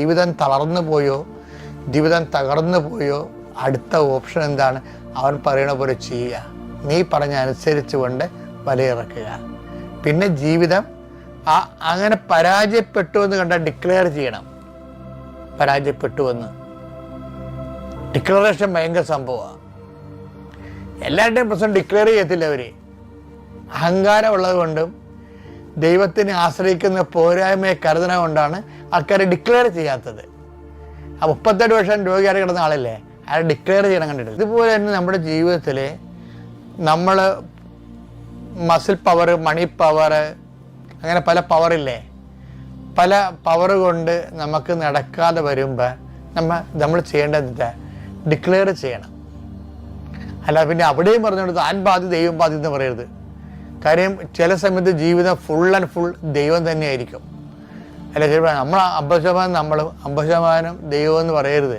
ജീവിതം തളർന്നു പോയോ, ജീവിതം തകർന്നു പോയോ, അടുത്ത ഓപ്ഷൻ എന്താണ്? അവൻ പറയണ പോലെ ചെയ്യുക, നീ പറഞ്ഞ അനുസരിച്ചുകൊണ്ട് വലയിറക്കുക. പിന്നെ ജീവിതം അങ്ങനെ പരാജയപ്പെട്ടു എന്ന് കണ്ടാൽ ഡിക്ലെയർ ചെയ്യണം. പരാജയപ്പെട്ടുവെന്ന് ഡിക്ലറേഷൻ ഭയങ്കര സംഭവമാണ്. എല്ലാവരുടെയും പ്രശ്നം ഡിക്ലെയർ ചെയ്യത്തില്ല. അവർ അഹങ്കാരം ഉള്ളത് കൊണ്ടും ദൈവത്തിനെ ആശ്രയിക്കുന്ന പോരായ്മയെ കരുതണ കൊണ്ടാണ് ആൾക്കാർ ഡിക്ലെയർ ചെയ്യാത്തത്. 38 വർഷം രോഗിയായി കിടന്ന ആളല്ലേ, അയാൾ ഡിക്ലെയർ ചെയ്യണം കണ്ടിട്ട്. ഇതുപോലെ തന്നെ നമ്മുടെ ജീവിതത്തിൽ നമ്മൾ മസിൽ പവർ, മണി പവർ, അങ്ങനെ പല പവറില്ലേ, പല പവർ കൊണ്ട് നമുക്ക് നടക്കാതെ വരുമ്പോൾ നമ്മൾ ചെയ്യേണ്ടത് ഡിക്ലെയർ ചെയ്യണം. അല്ല പിന്നെ അവിടെയും പറഞ്ഞുകൊണ്ട് താൻ ബാധി ദൈവം ബാധി എന്ന് പറയരുത്. കാര്യം ചില സമയത്ത് ജീവിതം ഫുൾ ആൻഡ് ഫുൾ ദൈവം തന്നെയായിരിക്കും. അല്ല ചിലപ്പോൾ നമ്മൾ 50% നമ്മളും 50% ദൈവം എന്ന് പറയരുത്.